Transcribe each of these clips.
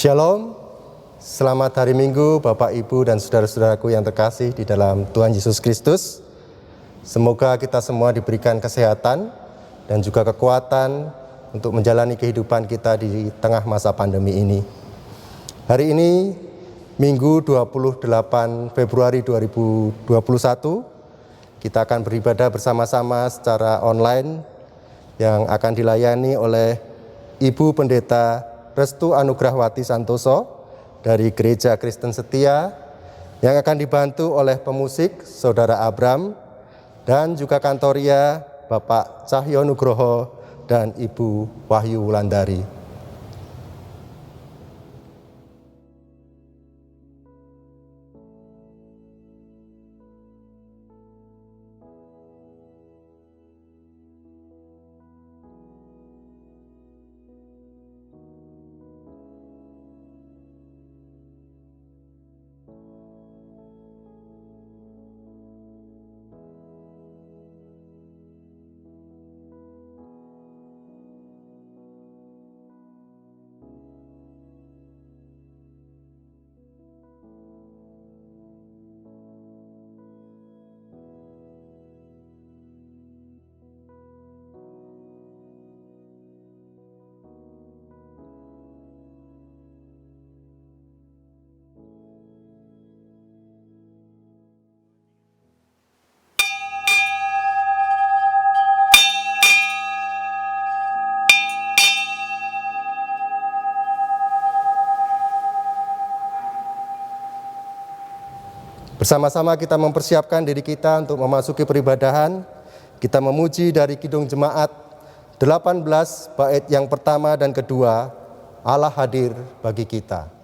Shalom, selamat hari Minggu Bapak, Ibu, dan saudara-saudaraku yang terkasih di dalam Tuhan Yesus Kristus. Semoga kita semua diberikan kesehatan dan juga kekuatan untuk menjalani kehidupan kita di tengah masa pandemi ini. Hari ini, Minggu 28 Februari 2021, kita akan beribadah bersama-sama secara online yang akan dilayani oleh Ibu Pendeta Restu Anugrahwati Santoso dari Gereja Kristen Setia yang akan dibantu oleh pemusik Saudara Abram dan juga kantoria Bapak Cahyo Nugroho dan Ibu Wahyu Wulandari. Bersama-sama kita mempersiapkan diri kita untuk memasuki peribadahan. Kita memuji dari Kidung Jemaat 18 bait yang pertama dan kedua, Allah hadir bagi kita.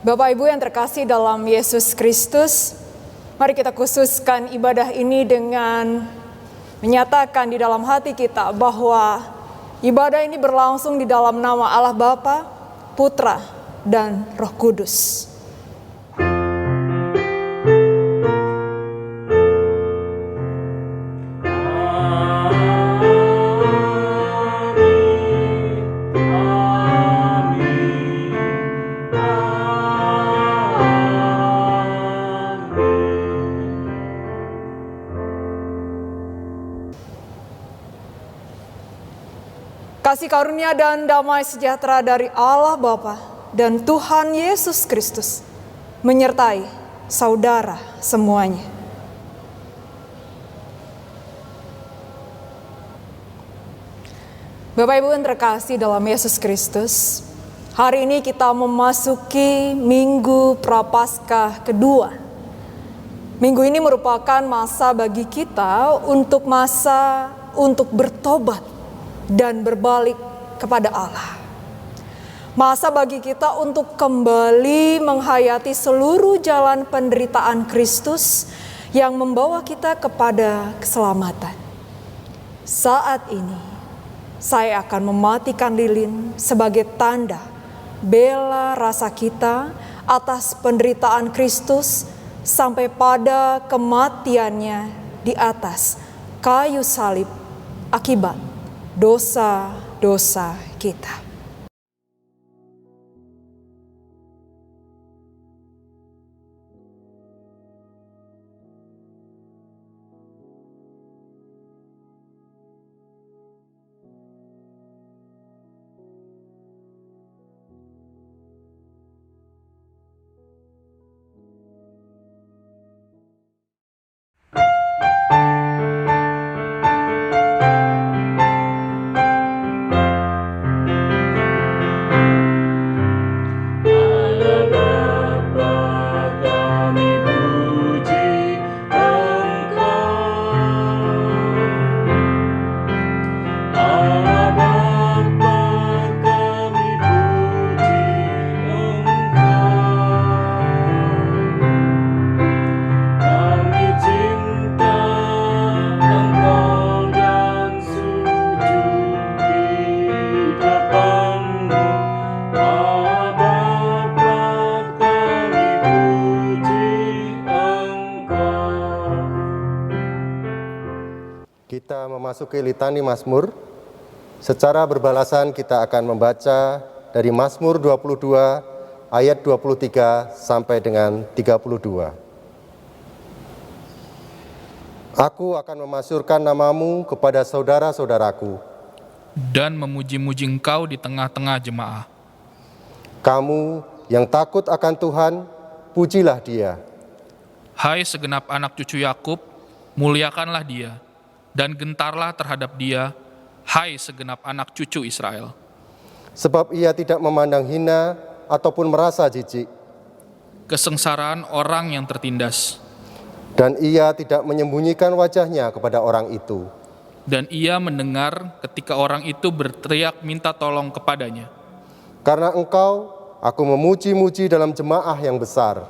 Bapak Ibu yang terkasih dalam Yesus Kristus, mari kita khususkan ibadah ini dengan menyatakan di dalam hati kita bahwa ibadah ini berlangsung di dalam nama Allah Bapa, Putra, dan Roh Kudus. Kasih karunia dan damai sejahtera dari Allah Bapa dan Tuhan Yesus Kristus menyertai saudara semuanya. Bapak Ibu yang terkasih dalam Yesus Kristus, hari ini kita memasuki Minggu Prapaskah kedua. Minggu ini merupakan masa bagi kita untuk bertobat dan berbalik kepada Allah. Masa bagi kita untuk kembali menghayati seluruh jalan penderitaan Kristus yang membawa kita kepada keselamatan. Saat ini, saya akan mematikan lilin sebagai tanda bela rasa kita atas penderitaan Kristus sampai pada kematiannya di atas kayu salib akibat dosa-dosa kita. Kita memasuki litani Mazmur. Secara berbalasan kita akan membaca dari Mazmur 22 ayat 23 sampai dengan 32. Aku akan memasyurkan namamu kepada saudara-saudaraku dan memuji-muji Engkau di tengah-tengah jemaah. Kamu yang takut akan Tuhan, pujilah Dia. Hai segenap anak cucu Yakub, muliakanlah Dia, dan gentarlah terhadap Dia, hai segenap anak cucu Israel. Sebab Ia tidak memandang hina ataupun merasa jijik, Kesengsaraan orang yang tertindas, dan Ia tidak menyembunyikan wajahnya kepada orang itu. dan Ia mendengar ketika orang itu berteriak minta tolong kepadanya. Karena Engkau, aku memuji-muji dalam jemaah yang besar.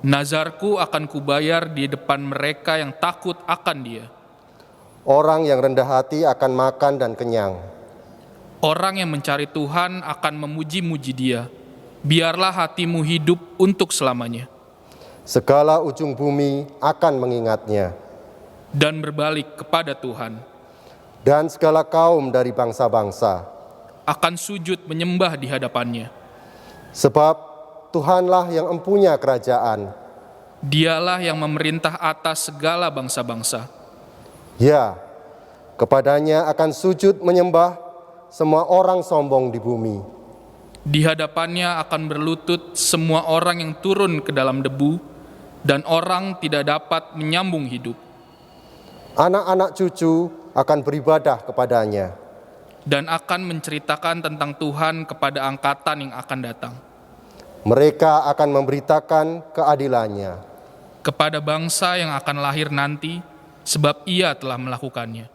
Nazarku akan kubayar di depan mereka yang takut akan Dia. Orang yang rendah hati akan makan dan kenyang. Orang yang mencari Tuhan akan memuji-muji Dia. Biarlah hatimu hidup untuk selamanya. Segala ujung bumi akan mengingatnya. Dan berbalik kepada Tuhan. Dan segala kaum dari bangsa-bangsa. Akan sujud menyembah di hadapannya. Sebab Tuhanlah yang empunya kerajaan. Dialah yang memerintah atas segala bangsa-bangsa. Ya, kepadanya akan sujud menyembah semua orang sombong di bumi. Di hadapannya akan berlutut semua orang yang turun ke dalam debu, dan orang tidak dapat menyambung hidup. Anak-anak cucu akan beribadah kepadanya. Dan akan menceritakan tentang Tuhan kepada angkatan yang akan datang. Mereka akan memberitakan keadilannya Kepada bangsa yang akan lahir nanti, sebab Ia telah melakukannya.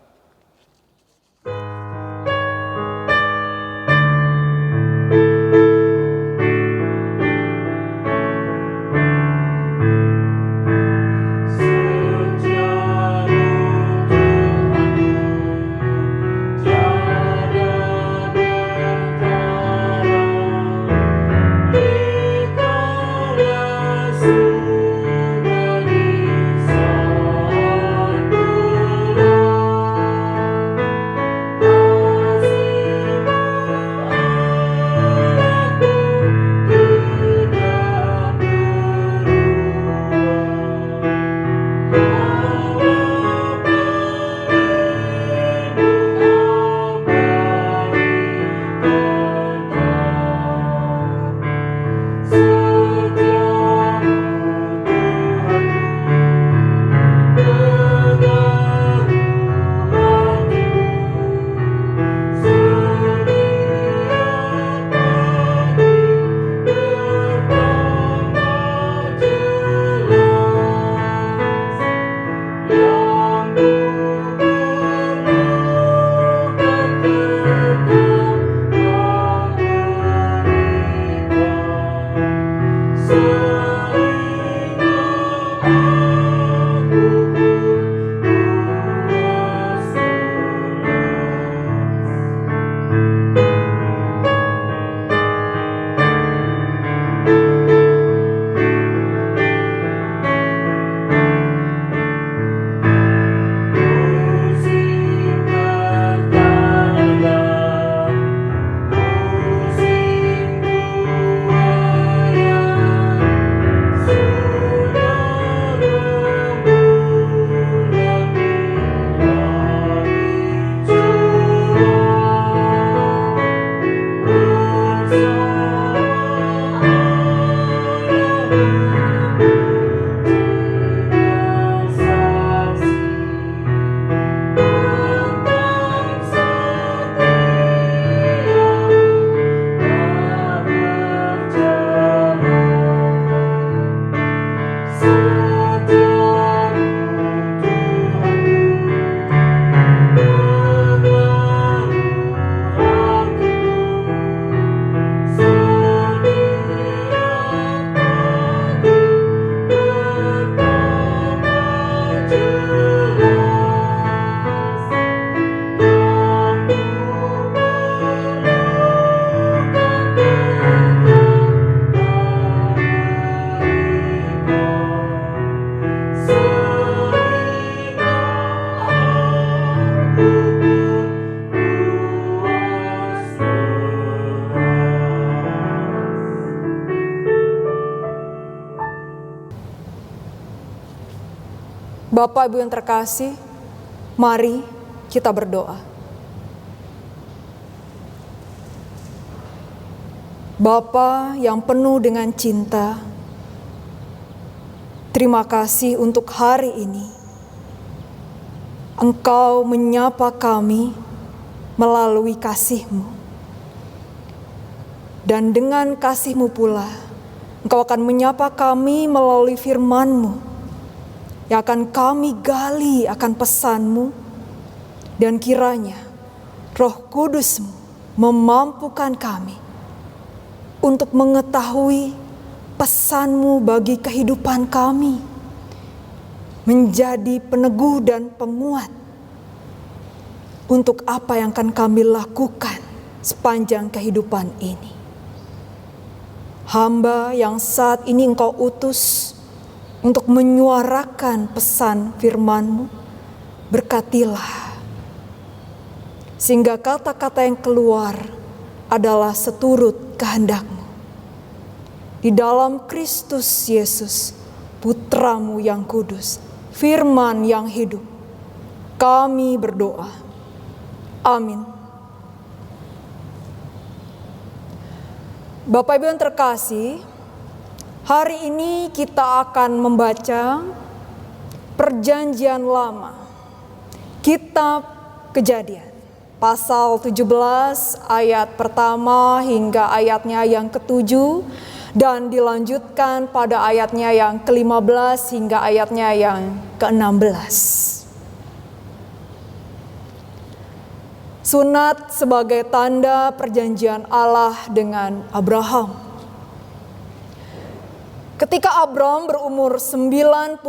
Bapak Ibu yang terkasih, mari kita berdoa. Bapa yang penuh dengan cinta, terima kasih untuk hari ini. Engkau menyapa kami melalui kasih-Mu. Dan dengan kasih-Mu pula, Engkau akan menyapa kami melalui firman-Mu yang akan kami gali akan pesan-Mu, dan kiranya Roh Kudus-Mu memampukan kami untuk mengetahui pesan-Mu bagi kehidupan kami, menjadi peneguh dan penguat untuk apa yang akan kami lakukan sepanjang kehidupan ini. Hamba yang saat ini Engkau utus untuk menyuarakan pesan firman-Mu, berkatilah, sehingga kata-kata yang keluar adalah seturut kehendak-Mu. Di dalam Kristus Yesus, Putra-Mu yang kudus, firman yang hidup, kami berdoa. Amin. Bapak Ibu yang terkasih, hari ini kita akan membaca Perjanjian Lama, Kitab Kejadian, pasal 17 ayat pertama hingga ayatnya yang ke-7, dan dilanjutkan pada ayatnya yang ke-15 hingga ayatnya yang ke-16. Sunat sebagai tanda perjanjian Allah dengan Abraham. Ketika Abram berumur 99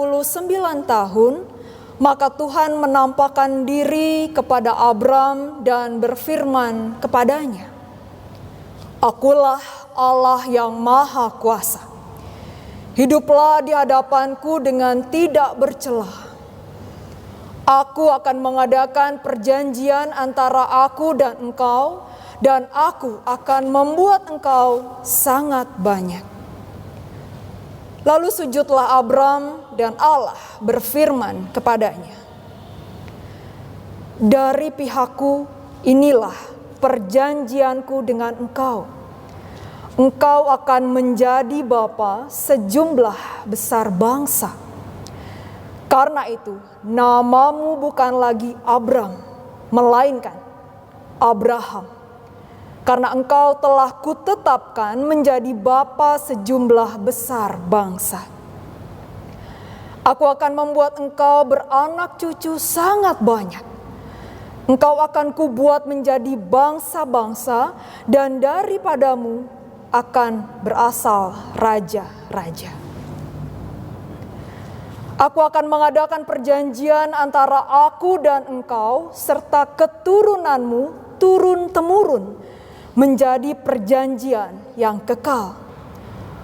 tahun, maka Tuhan menampakkan diri kepada Abram dan berfirman kepadanya, "Akulah Allah yang Maha Kuasa. Hiduplah di hadapanku dengan tidak bercela. Aku akan mengadakan perjanjian antara aku dan engkau, dan aku akan membuat engkau sangat banyak." Lalu sujudlah Abram dan Allah berfirman kepadanya, "Dari pihakku inilah perjanjianku dengan engkau. Engkau akan menjadi bapa sejumlah besar bangsa. Karena itu namamu bukan lagi Abram, melainkan Abraham. Karena engkau telah kutetapkan menjadi bapa sejumlah besar bangsa. Aku akan membuat engkau beranak cucu sangat banyak. Engkau akan kubuat menjadi bangsa-bangsa, dan daripadamu akan berasal raja-raja. Aku akan mengadakan perjanjian antara aku dan engkau serta keturunanmu turun-temurun menjadi perjanjian yang kekal,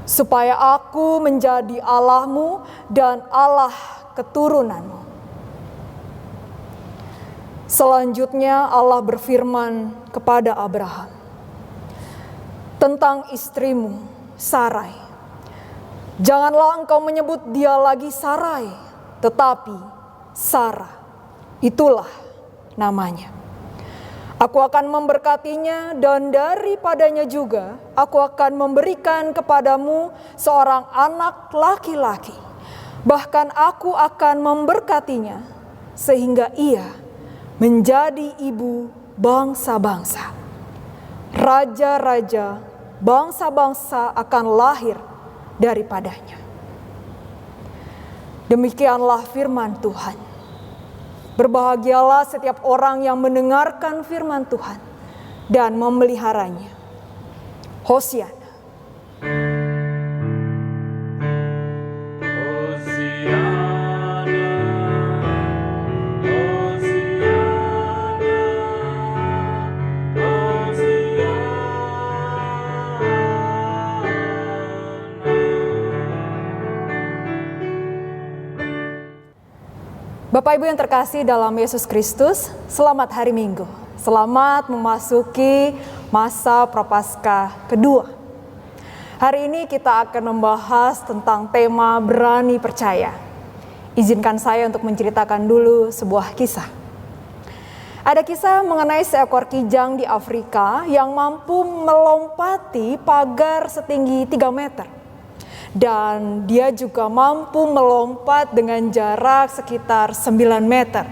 supaya aku menjadi Allahmu dan Allah keturunanmu." Selanjutnya Allah berfirman kepada Abraham tentang istrimu Sarai, "Janganlah engkau menyebut dia lagi Sarai, tetapi Sarah, itulah namanya. Aku akan memberkatinya, dan daripadanya juga aku akan memberikan kepadamu seorang anak laki-laki. Bahkan aku akan memberkatinya sehingga ia menjadi ibu bangsa-bangsa. Raja-raja, bangsa-bangsa akan lahir daripadanya." Demikianlah firman Tuhan. Berbahagialah setiap orang yang mendengarkan firman Tuhan dan memeliharanya. Hosiana. Bapak Ibu yang terkasih dalam Yesus Kristus, selamat hari Minggu. Selamat memasuki masa Prapaskah kedua. Hari ini kita akan membahas tentang tema berani percaya. izinkan saya untuk menceritakan dulu sebuah kisah. Ada kisah mengenai seekor kijang di Afrika yang mampu melompati pagar setinggi 3 meter. Dan dia juga mampu melompat dengan jarak sekitar 9 meter.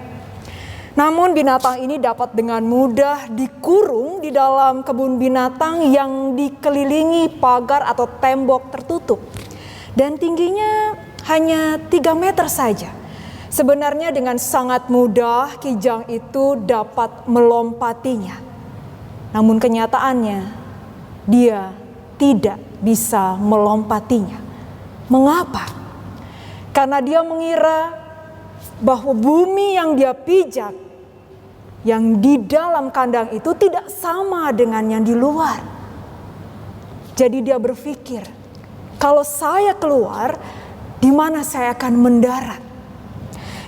Namun binatang ini dapat dengan mudah dikurung di dalam kebun binatang yang dikelilingi pagar atau tembok tertutup. Dan tingginya hanya 3 meter saja. Sebenarnya dengan sangat mudah kijang itu dapat melompatinya. Namun kenyataannya dia tidak bisa melompatinya. Mengapa? Karena dia mengira bahwa bumi yang dia pijak yang di dalam kandang itu tidak sama dengan yang di luar. Jadi dia berpikir, kalau saya keluar, di mana saya akan mendarat?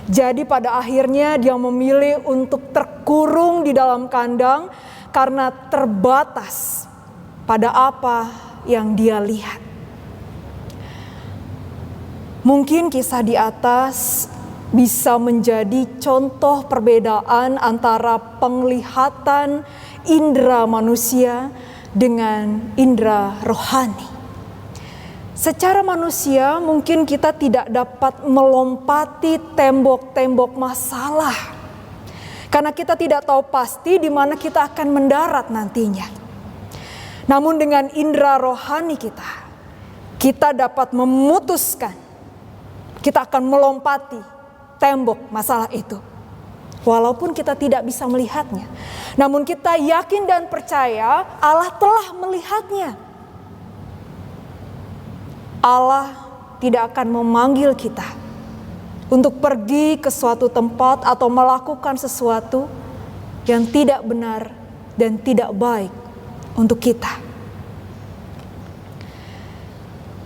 Jadi pada akhirnya dia memilih untuk terkurung di dalam kandang karena terbatas pada apa yang dia lihat. Mungkin kisah di atas bisa menjadi contoh perbedaan antara penglihatan indera manusia dengan indera rohani. Secara manusia mungkin kita tidak dapat melompati tembok-tembok masalah. Karena kita tidak tahu pasti di mana kita akan mendarat nantinya. Namun dengan indera rohani kita dapat memutuskan kita akan melompati tembok masalah itu. Walaupun kita tidak bisa melihatnya. Namun kita yakin dan percaya Allah telah melihatnya. Allah tidak akan memanggil kita untuk pergi ke suatu tempat atau melakukan sesuatu yang tidak benar dan tidak baik untuk kita.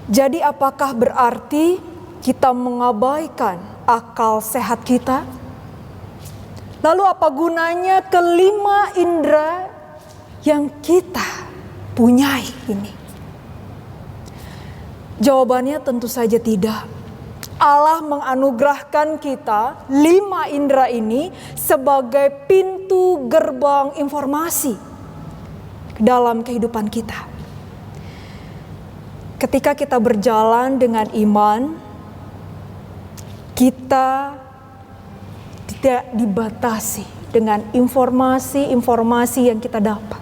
Jadi apakah berarti kita mengabaikan akal sehat kita? Lalu apa gunanya kelima indera yang kita punyai ini? Jawabannya tentu saja tidak. Allah menganugerahkan kita 5 indera ini sebagai pintu gerbang informasi dalam kehidupan kita. Ketika kita berjalan dengan iman, kita tidak dibatasi dengan informasi-informasi yang kita dapat.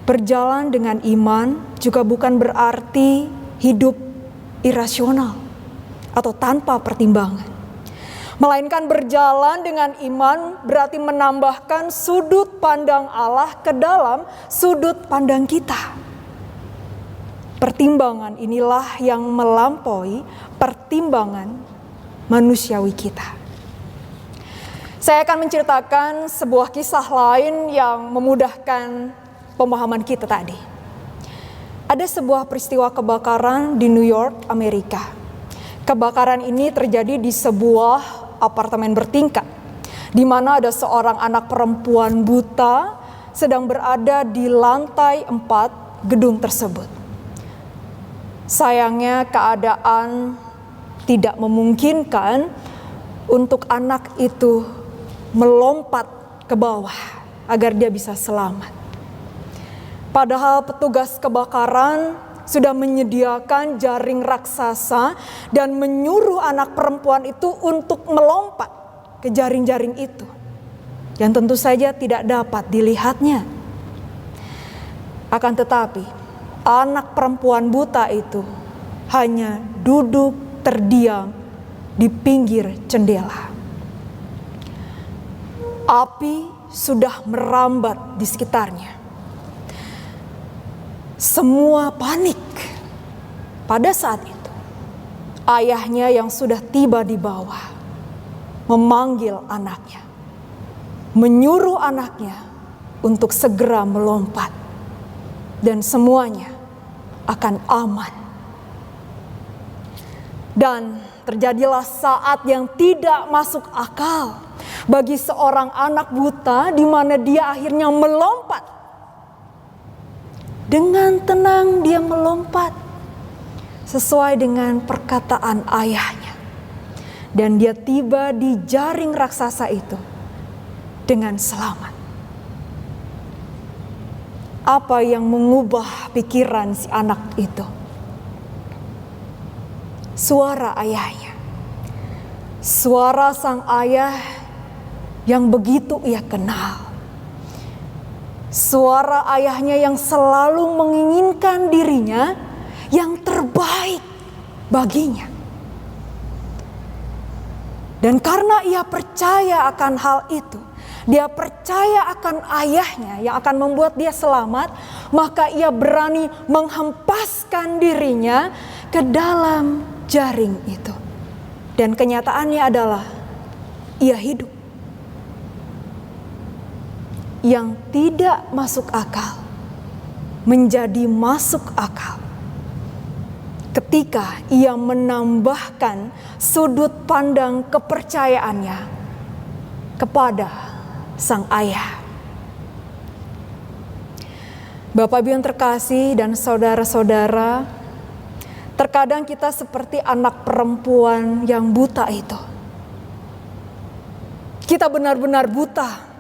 Berjalan dengan iman juga bukan berarti hidup irasional atau tanpa pertimbangan. Melainkan berjalan dengan iman berarti menambahkan sudut pandang Allah ke dalam sudut pandang kita. Pertimbangan inilah yang melampaui pertimbangan manusiawi kita. Saya akan menceritakan sebuah kisah lain yang memudahkan pemahaman kita tadi. Ada sebuah peristiwa kebakaran di New York, Amerika. Kebakaran ini terjadi di sebuah apartemen bertingkat, di mana ada seorang anak perempuan buta sedang berada di lantai 4 gedung tersebut. Sayangnya keadaan tidak memungkinkan untuk anak itu melompat ke bawah agar dia bisa selamat. Padahal petugas kebakaran sudah menyediakan jaring raksasa dan menyuruh anak perempuan itu untuk melompat ke jaring-jaring itu. Yang tentu saja tidak dapat dilihatnya. Akan tetapi, anak perempuan buta itu hanya duduk terdiam di pinggir jendela. Api sudah merambat di sekitarnya. Semua panik. Pada saat itu, ayahnya yang sudah tiba di bawah memanggil anaknya, menyuruh anaknya untuk segera melompat, dan semuanya akan aman. Dan terjadilah saat yang tidak masuk akal bagi seorang anak buta, di mana dia akhirnya melompat. Dengan tenang dia melompat sesuai dengan perkataan ayahnya. Dan dia tiba di jaring raksasa itu dengan selamat. Apa yang mengubah pikiran si anak itu? Suara ayahnya. Suara sang ayah yang begitu ia kenal. Suara ayahnya yang selalu menginginkan dirinya yang terbaik baginya. Dan karena ia percaya akan hal itu, dia percaya akan ayahnya yang akan membuat dia selamat, maka ia berani menghempaskan dirinya ke dalam jaring itu. Dan kenyataannya adalah ia hidup. Yang tidak masuk akal menjadi masuk akal ketika ia menambahkan sudut pandang kepercayaannya kepada sang ayah. Bapak Ibu yang terkasih dan saudara-saudara, terkadang kita seperti anak perempuan yang buta itu. Kita benar-benar buta.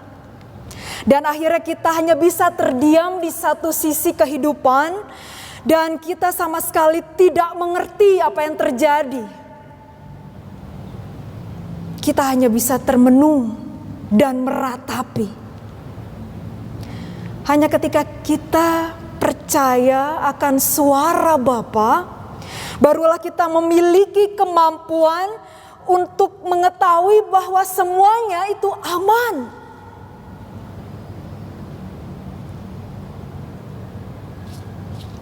Dan akhirnya kita hanya bisa terdiam di satu sisi kehidupan. Dan kita sama sekali tidak mengerti apa yang terjadi. Kita hanya bisa termenung dan meratapi. Hanya ketika kita percaya akan suara Bapa, barulah kita memiliki kemampuan untuk mengetahui bahwa semuanya itu aman.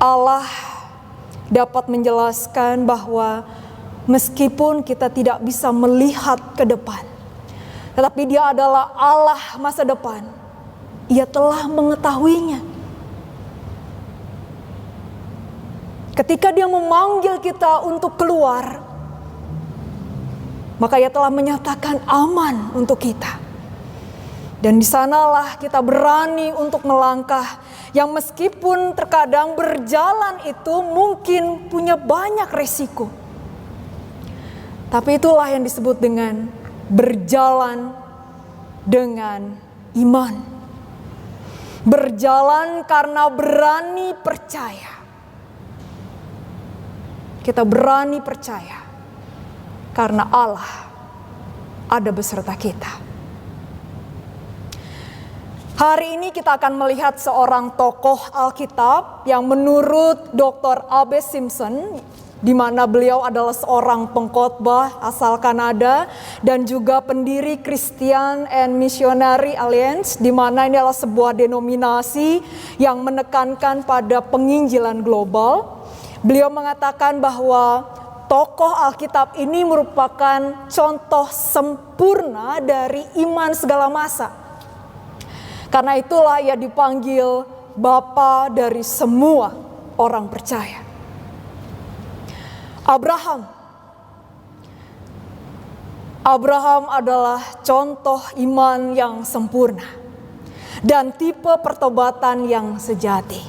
Allah dapat menjelaskan bahwa meskipun kita tidak bisa melihat ke depan, tetapi Dia adalah Allah masa depan. Ia telah mengetahuinya. Ketika Dia memanggil kita untuk keluar, maka Ia telah menyatakan aman untuk kita. Dan di sanalah kita berani untuk melangkah, yang meskipun terkadang berjalan itu mungkin punya banyak resiko. Tapi itulah yang disebut dengan berjalan dengan iman. Berjalan karena berani percaya. Kita berani percaya karena Allah ada beserta kita. Hari ini kita akan melihat seorang tokoh Alkitab yang menurut Dr. A.B. Simpson, di mana beliau adalah seorang pengkhotbah asal Kanada dan juga pendiri Christian and Missionary Alliance, di mana ini adalah sebuah denominasi yang menekankan pada penginjilan global. Beliau mengatakan bahwa tokoh Alkitab ini merupakan contoh sempurna dari iman segala masa. Karena itulah ia dipanggil Bapa dari semua orang percaya. Abraham adalah contoh iman yang sempurna dan tipe pertobatan yang sejati.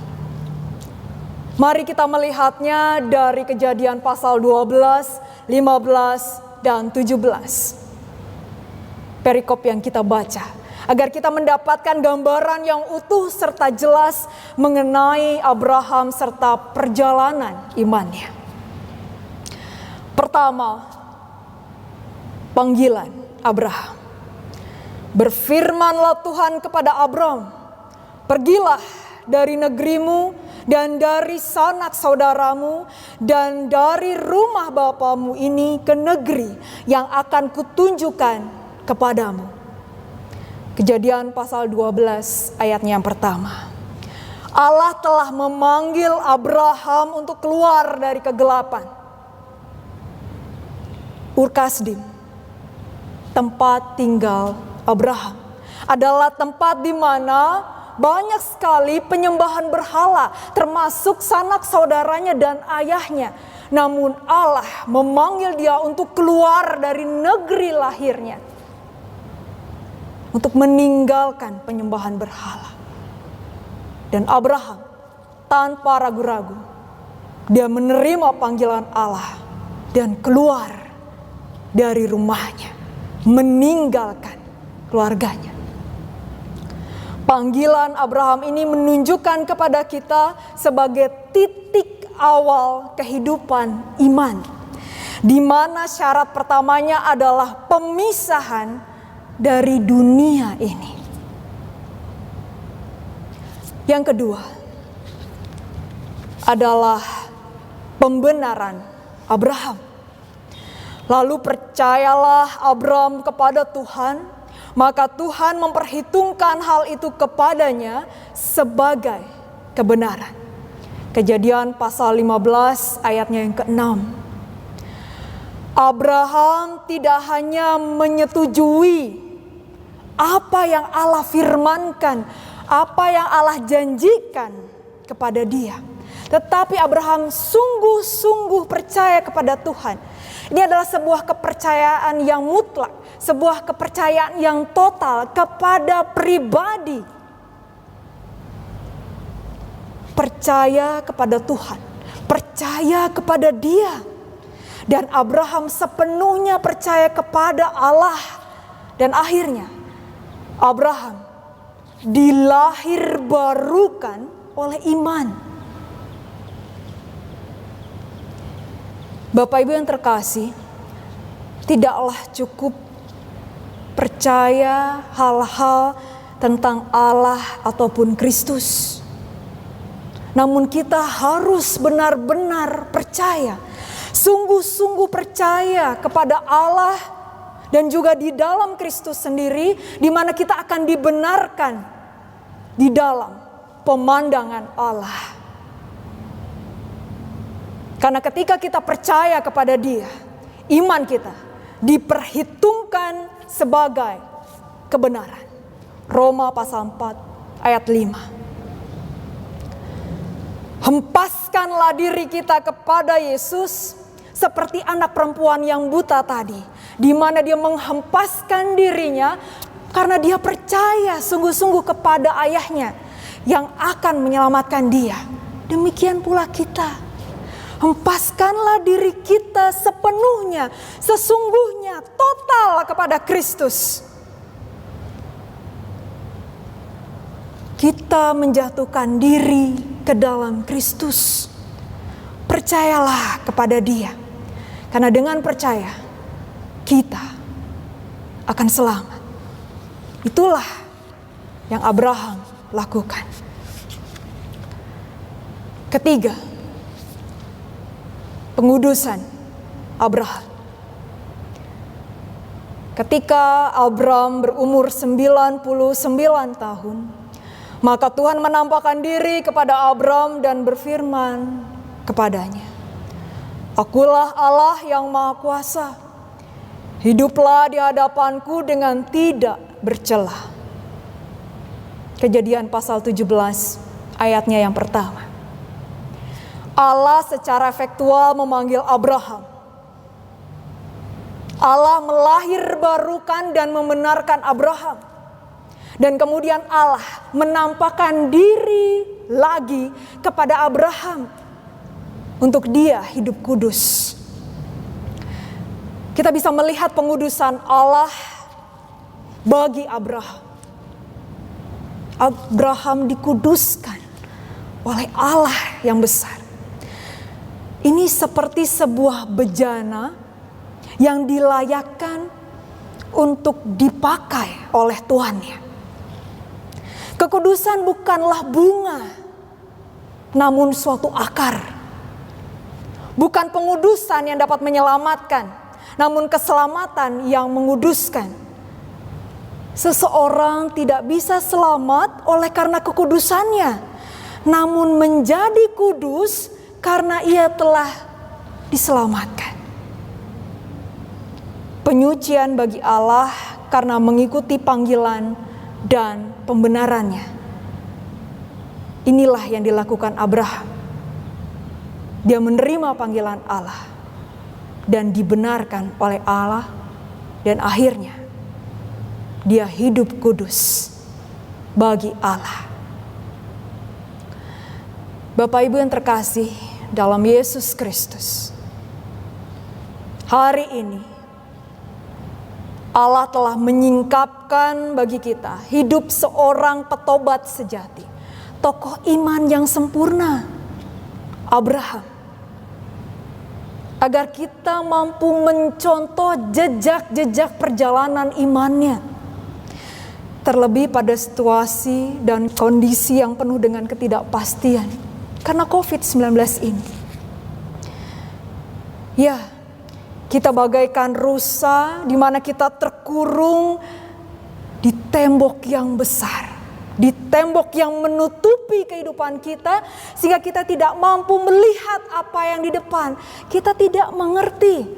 Mari kita melihatnya dari Kejadian pasal 12, 15, dan 17. Perikop yang kita baca. Agar kita mendapatkan gambaran yang utuh serta jelas mengenai Abraham serta perjalanan imannya. Pertama, panggilan Abraham. Berfirmanlah Tuhan kepada Abram, pergilah dari negerimu dan dari sanak saudaramu dan dari rumah bapamu ini ke negeri yang akan kutunjukkan kepadamu. Kejadian pasal 12 ayatnya yang pertama. Allah telah memanggil Abraham untuk keluar dari kegelapan. Ur Kasdim, tempat tinggal Abraham, adalah tempat di mana banyak sekali penyembahan berhala, termasuk sanak saudaranya dan ayahnya. Namun Allah memanggil dia untuk keluar dari negeri lahirnya, untuk meninggalkan penyembahan berhala. Dan Abraham tanpa ragu-ragu, dia menerima panggilan Allah dan keluar dari rumahnya, meninggalkan keluarganya. Panggilan Abraham ini menunjukkan kepada kita sebagai titik awal kehidupan iman, di mana syarat pertamanya adalah pemisahan dari dunia ini. Yang kedua adalah pembenaran Abraham. Lalu percayalah Abraham kepada Tuhan, maka Tuhan memperhitungkan hal itu kepadanya sebagai kebenaran. Kejadian pasal 15 ayatnya yang ke-6. Abraham tidak hanya menyetujui apa yang Allah firmankan, apa yang Allah janjikan kepada dia, tetapi Abraham sungguh-sungguh percaya kepada Tuhan. Ini adalah sebuah kepercayaan yang mutlak, sebuah kepercayaan yang total kepada pribadi. Percaya kepada Tuhan, percaya kepada Dia. Dan Abraham sepenuhnya percaya kepada Allah. Dan akhirnya Abraham dilahirbarukan oleh iman. Bapak Ibu yang terkasih, tidaklah cukup percaya hal-hal tentang Allah ataupun Kristus. Namun kita harus benar-benar percaya, sungguh-sungguh percaya kepada Allah dan juga di dalam Kristus sendiri, di mana kita akan dibenarkan di dalam pemandangan Allah. Karena ketika kita percaya kepada Dia, iman kita diperhitungkan sebagai kebenaran. Roma pasal 4 ayat 5. Hempaskanlah diri kita kepada Yesus seperti anak perempuan yang buta tadi, di mana dia menghempaskan dirinya karena dia percaya sungguh-sungguh kepada ayahnya yang akan menyelamatkan dia. Demikian pula kita. Hempaskanlah diri kita sepenuhnya, sesungguhnya, total kepada Kristus. Kita menjatuhkan diri ke dalam Kristus. Percayalah kepada Dia. Karena dengan percaya, kita akan selamat. Itulah yang Abraham lakukan. Ketiga, pengudusan Abraham. Ketika Abraham berumur 99 tahun, maka Tuhan menampakkan diri kepada Abraham dan berfirman kepadanya, "Akulah Allah yang Maha Kuasa. Hiduplah di hadapanku dengan tidak bercela." Kejadian pasal 17 ayatnya yang pertama. Allah secara efektual memanggil Abraham. Allah melahirbarukan dan membenarkan Abraham. Dan kemudian Allah menampakkan diri lagi kepada Abraham untuk dia hidup kudus. Kita bisa melihat pengudusan Allah bagi Abraham. Abraham dikuduskan oleh Allah yang besar. Ini seperti sebuah bejana yang dilayakkan untuk dipakai oleh tuannya. Kekudusan bukanlah bunga, namun suatu akar. Bukan pengudusan yang dapat menyelamatkan, namun keselamatan yang menguduskan. Seseorang tidak bisa selamat oleh karena kekudusannya, namun menjadi kudus karena ia telah diselamatkan. Penyucian bagi Allah karena mengikuti panggilan dan pembenarannya. Inilah yang dilakukan Abraham. Dia menerima panggilan Allah dan dibenarkan oleh Allah, dan akhirnya dia hidup kudus bagi Allah. Bapak Ibu yang terkasih dalam Yesus Kristus, hari ini Allah telah menyingkapkan bagi kita hidup seorang petobat sejati, tokoh iman yang sempurna, Abraham. Agar kita mampu mencontoh jejak-jejak perjalanan imannya. Terlebih pada situasi dan kondisi yang penuh dengan ketidakpastian karena COVID-19 ini. Ya, kita bagaikan rusa di mana kita terkurung di tembok yang besar, di tembok yang menutupi kehidupan kita sehingga kita tidak mampu melihat apa yang di depan. Kita tidak mengerti,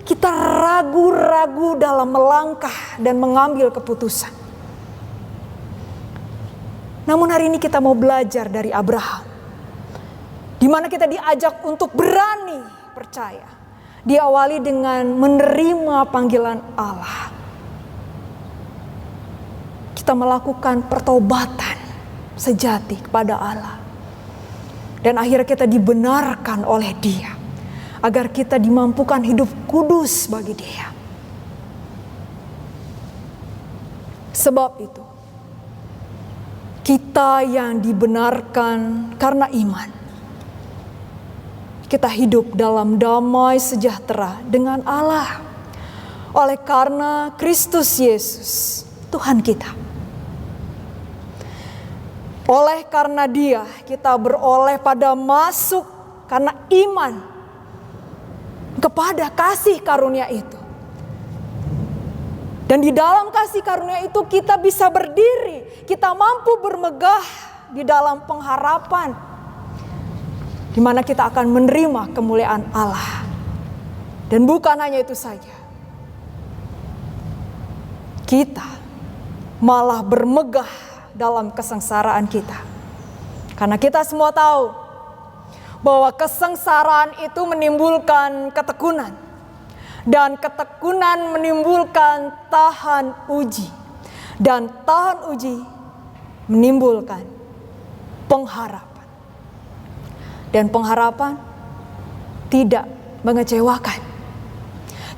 kita ragu-ragu dalam melangkah dan mengambil keputusan. Namun hari ini kita mau belajar dari Abraham, di mana kita diajak untuk berani percaya. Diawali dengan menerima panggilan Allah. Kita melakukan pertobatan sejati kepada Allah. Dan akhirnya kita dibenarkan oleh Dia. Agar kita dimampukan hidup kudus bagi Dia. Sebab itu, kita yang dibenarkan karena iman, kita hidup dalam damai sejahtera dengan Allah. Oleh karena Kristus Yesus, Tuhan kita. Oleh karena Dia, kita beroleh pada masuk karena iman kepada kasih karunia itu. Dan di dalam kasih karunia itu kita bisa berdiri, kita mampu bermegah di dalam pengharapan, di mana kita akan menerima kemuliaan Allah. Dan bukan hanya itu saja, kita malah bermegah dalam kesengsaraan kita. Karena kita semua tahu bahwa kesengsaraan itu menimbulkan ketekunan. Dan ketekunan menimbulkan tahan uji. Dan tahan uji menimbulkan pengharapan. Dan pengharapan tidak mengecewakan.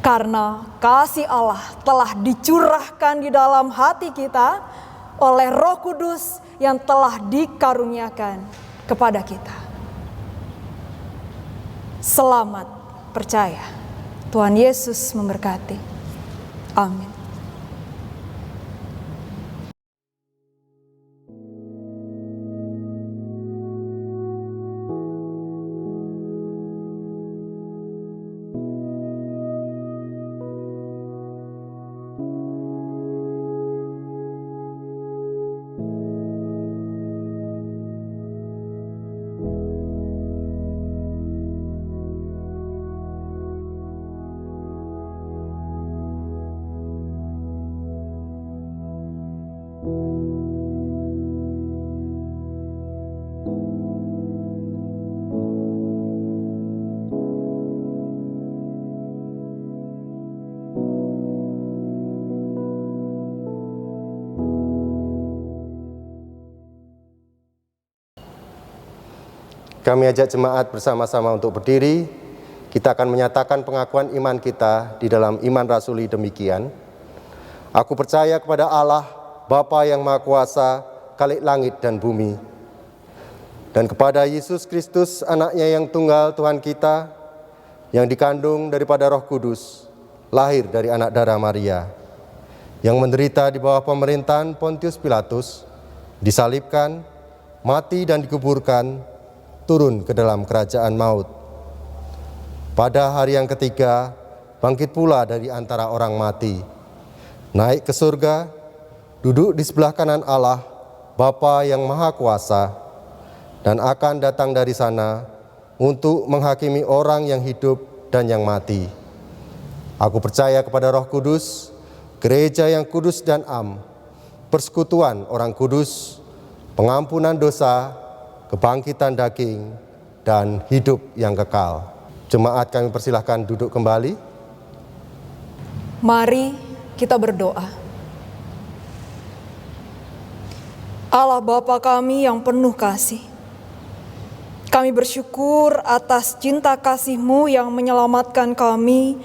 Karena kasih Allah telah dicurahkan di dalam hati kita oleh Roh Kudus yang telah dikaruniakan kepada kita. Selamat percaya. Tuhan Yesus memberkati. Amin. Kami ajak jemaat bersama-sama untuk berdiri. Kita akan menyatakan pengakuan iman kita di dalam iman rasuli demikian. Aku percaya kepada Allah, Bapa yang Maha Kuasa, Khalik langit dan bumi. Dan kepada Yesus Kristus, anaknya yang tunggal Tuhan kita, yang dikandung daripada Roh Kudus, lahir dari anak darah Maria, yang menderita di bawah pemerintahan Pontius Pilatus, disalibkan, mati dan dikuburkan, turun ke dalam kerajaan maut. Pada hari yang ketiga, bangkit pula dari antara orang mati, naik ke surga, duduk di sebelah kanan Allah, Bapa yang Maha Kuasa, dan akan datang dari sana untuk menghakimi orang yang hidup dan yang mati. Aku percaya kepada Roh Kudus, gereja yang kudus dan am, persekutuan orang kudus, pengampunan dosa, kebangkitan daging, dan hidup yang kekal. Jemaat kami persilahkan duduk kembali. Mari kita berdoa. Allah Bapa kami yang penuh kasih, kami bersyukur atas cinta kasih-Mu yang menyelamatkan kami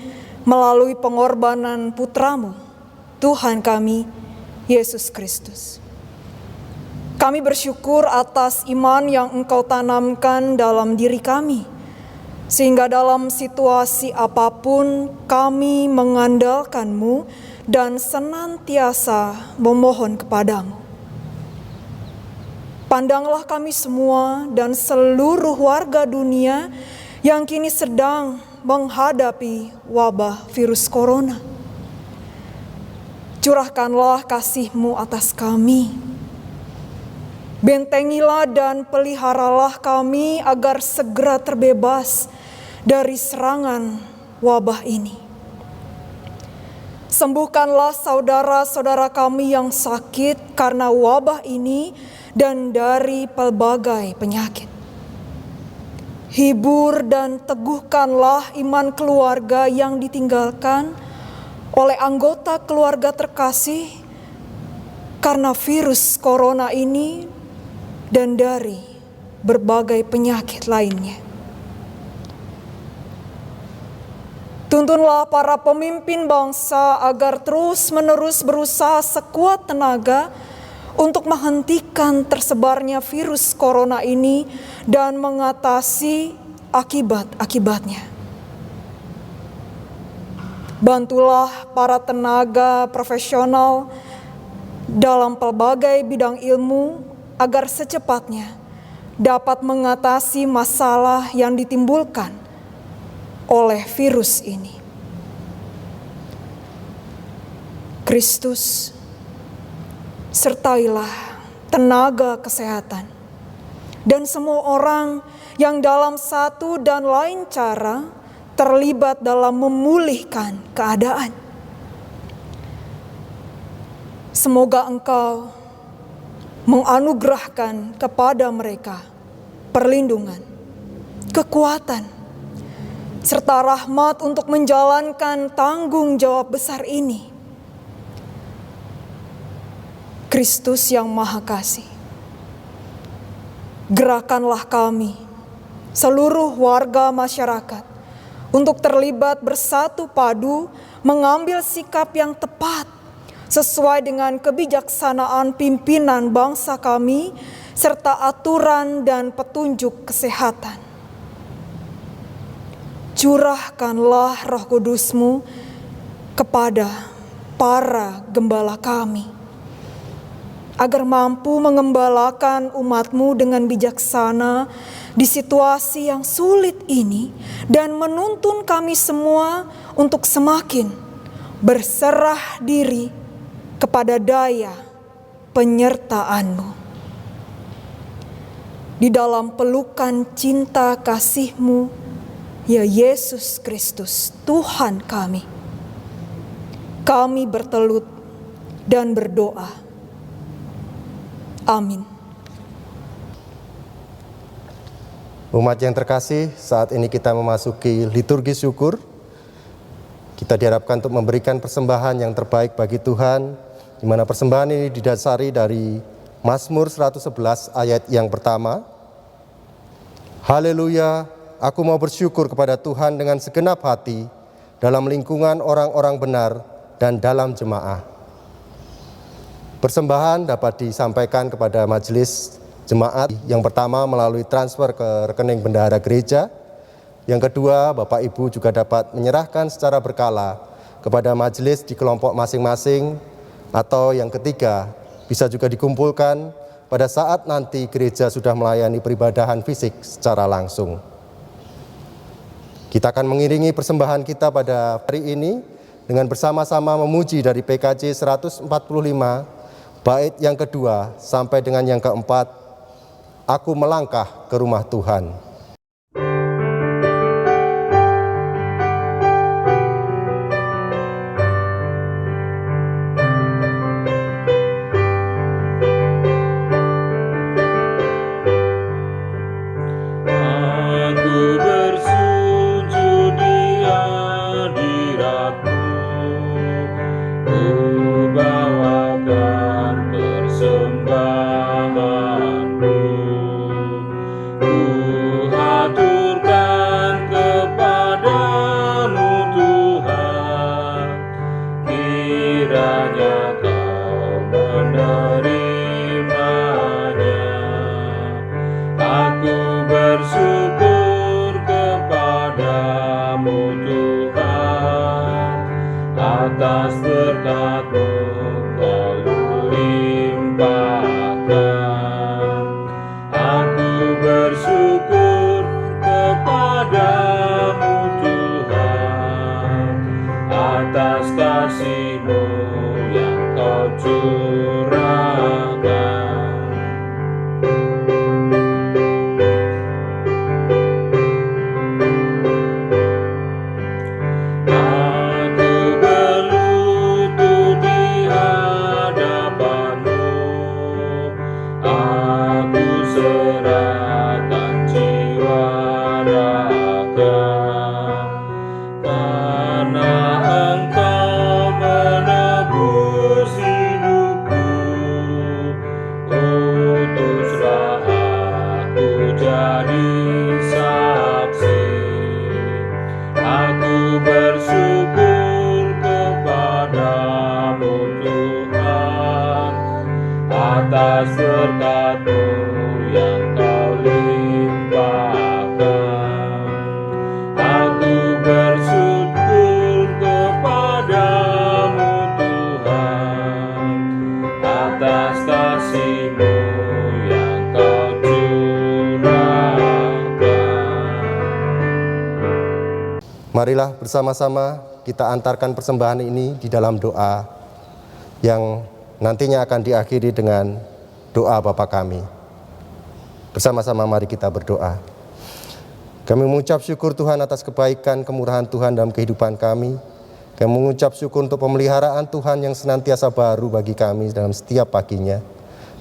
melalui pengorbanan putra-Mu, Tuhan kami, Yesus Kristus. Kami bersyukur atas iman yang Engkau tanamkan dalam diri kami, sehingga dalam situasi apapun kami mengandalkan-Mu dan senantiasa memohon kepadamu. Pandanglah kami semua dan seluruh warga dunia yang kini sedang menghadapi wabah virus corona. Curahkanlah kasih-Mu atas kami. Bentengilah dan peliharalah kami agar segera terbebas dari serangan wabah ini. Sembuhkanlah saudara-saudara kami yang sakit karena wabah ini dan dari pelbagai penyakit. Hibur dan teguhkanlah iman keluarga yang ditinggalkan oleh anggota keluarga terkasih karena virus corona ini dan dari berbagai penyakit lainnya. Tuntunlah para pemimpin bangsa agar terus-menerus berusaha sekuat tenaga untuk menghentikan tersebarnya virus corona ini dan mengatasi akibat-akibatnya. Bantulah para tenaga profesional dalam pelbagai bidang ilmu agar secepatnya dapat mengatasi masalah yang ditimbulkan oleh virus ini. Kristus, sertailah tenaga kesehatan dan semua orang yang dalam satu dan lain cara terlibat dalam memulihkan keadaan. Semoga Engkau menganugerahkan kepada mereka perlindungan, kekuatan, serta rahmat untuk menjalankan tanggung jawab besar ini. Kristus yang Maha Kasih, gerakanlah kami, seluruh warga masyarakat, untuk terlibat bersatu padu mengambil sikap yang tepat sesuai dengan kebijaksanaan pimpinan bangsa kami serta aturan dan petunjuk kesehatan. Curahkanlah Roh Kudus-Mu kepada para gembala kami, agar mampu mengembalakan umat-Mu dengan bijaksana di situasi yang sulit ini dan menuntun kami semua untuk semakin berserah diri kepada daya penyertaan-Mu. Di dalam pelukan cinta kasih-Mu, ya Yesus Kristus, Tuhan kami bertelut dan berdoa. Amin. Umat yang terkasih, saat ini kita memasuki liturgi syukur. Kita diharapkan untuk memberikan persembahan yang terbaik bagi Tuhan, di mana persembahan ini didasari dari Mazmur 111 ayat yang pertama. Haleluya, aku mau bersyukur kepada Tuhan dengan segenap hati, dalam lingkungan orang-orang benar dan dalam jemaah. Persembahan dapat disampaikan kepada majelis jemaat, yang pertama melalui transfer ke rekening bendahara gereja. Yang kedua, Bapak Ibu juga dapat menyerahkan secara berkala kepada majelis di kelompok masing-masing. Atau yang ketiga, bisa juga dikumpulkan pada saat nanti gereja sudah melayani peribadahan fisik secara langsung. Kita akan mengiringi persembahan kita pada hari ini dengan bersama-sama memuji dari PKJ 145, bait yang kedua sampai dengan yang keempat, Aku melangkah ke rumah Tuhan. Persembahanku, atas berkat-Mu Kau limpahkan. Aku bersyukur kepadamu Tuhan, atas kasih-Mu yang Kau curahkan. Atas berkat-Mu yang Kau limpahkan, aku bersyukur kepadamu Tuhan, atas kasih-Mu yang Kau curahkan. Marilah bersama-sama kita antarkan persembahan ini di dalam doa yang nantinya akan diakhiri dengan doa Bapa kami. Bersama-sama mari kita berdoa. Kami mengucap syukur Tuhan atas kebaikan, kemurahan Tuhan dalam kehidupan kami. Kami mengucap syukur untuk pemeliharaan Tuhan yang senantiasa baru bagi kami dalam setiap paginya.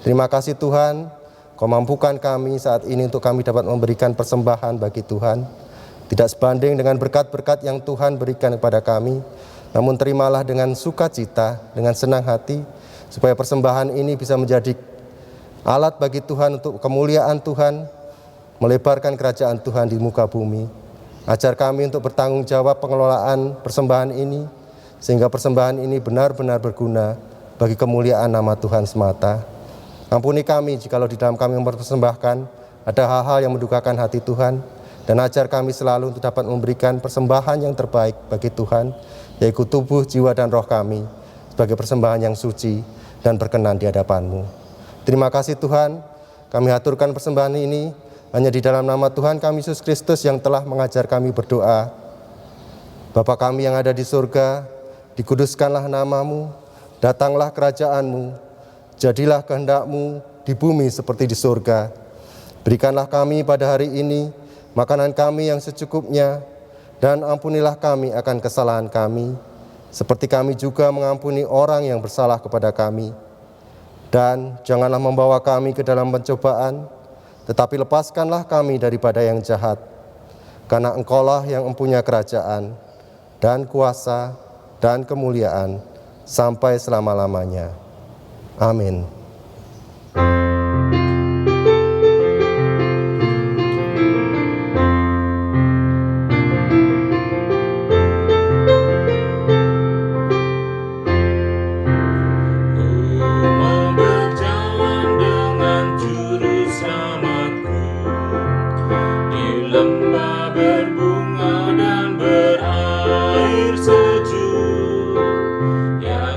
Terima kasih Tuhan, Kau mampukan kami saat ini untuk kami dapat memberikan persembahan bagi Tuhan. Tidak sebanding dengan berkat-berkat yang Tuhan berikan kepada kami, namun terimalah dengan sukacita, dengan senang hati, supaya persembahan ini bisa menjadi alat bagi Tuhan untuk kemuliaan Tuhan, melebarkan kerajaan Tuhan di muka bumi. Ajar kami untuk bertanggung jawab pengelolaan persembahan ini, sehingga persembahan ini benar-benar berguna bagi kemuliaan nama Tuhan semata. Ampuni kami jikalau di dalam kami mempersembahkan ada hal-hal yang mendukakan hati Tuhan, dan ajar kami selalu untuk dapat memberikan persembahan yang terbaik bagi Tuhan, yaitu tubuh, jiwa, dan roh kami, sebagai persembahan yang suci dan berkenan di hadapan-Mu. Terima kasih Tuhan, kami haturkan persembahan ini hanya di dalam nama Tuhan kami Yesus Kristus yang telah mengajar kami berdoa. Bapa kami yang ada di surga, dikuduskanlah nama-Mu, datanglah kerajaan-Mu, jadilah kehendak-Mu di bumi seperti di surga. Berikanlah kami pada hari ini makanan kami yang secukupnya, dan ampunilah kami akan kesalahan kami, seperti kami juga mengampuni orang yang bersalah kepada kami. Dan janganlah membawa kami ke dalam pencobaan, tetapi lepaskanlah kami daripada yang jahat. Karena Engkaulah yang mempunyai kerajaan, dan kuasa, dan kemuliaan, sampai selama-lamanya. Amin.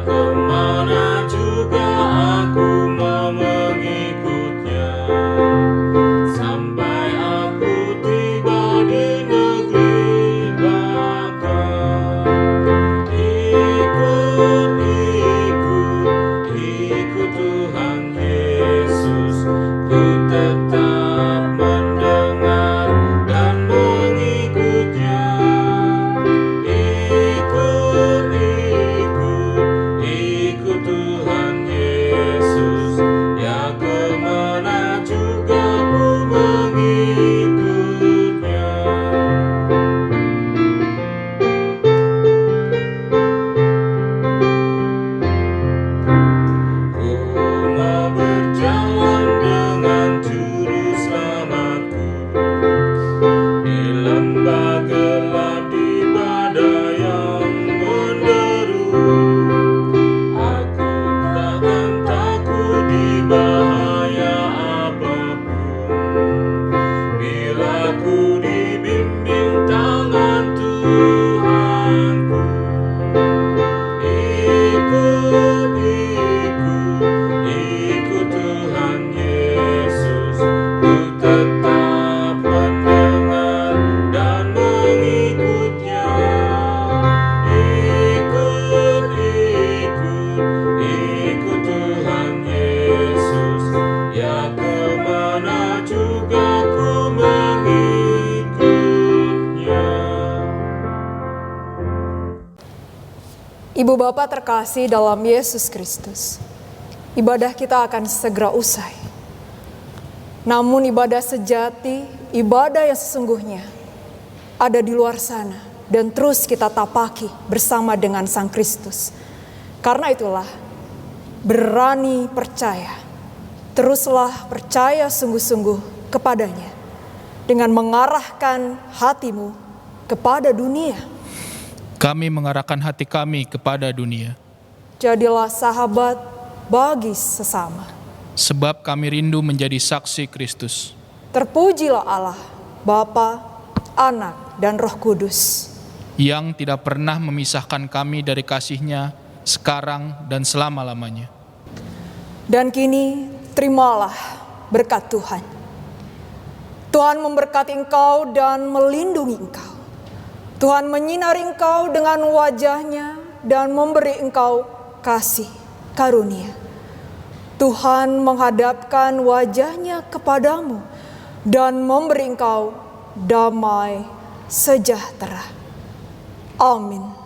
Kemana juga aku Ibu Bapa terkasih dalam Yesus Kristus, ibadah kita akan segera usai. Namun ibadah sejati, ibadah yang sesungguhnya ada di luar sana dan terus kita tapaki bersama dengan Sang Kristus. Karena itulah, berani percaya, teruslah percaya sungguh-sungguh kepadanya dengan mengarahkan hatimu kepada dunia. Kami mengarahkan hati kami kepada dunia, Jadilah sahabat bagi sesama. sebab kami rindu menjadi saksi Kristus. Terpujilah Allah, Bapa, Anak, dan Roh Kudus. Yang tidak pernah memisahkan kami dari kasih-Nya sekarang dan selama-lamanya. Dan kini terimalah berkat Tuhan. Tuhan memberkati engkau dan melindungi engkau. Tuhan menyinari engkau dengan wajah-Nya dan memberi engkau kasih karunia. Tuhan menghadapkan wajah-Nya kepadamu dan memberi engkau damai sejahtera. Amin.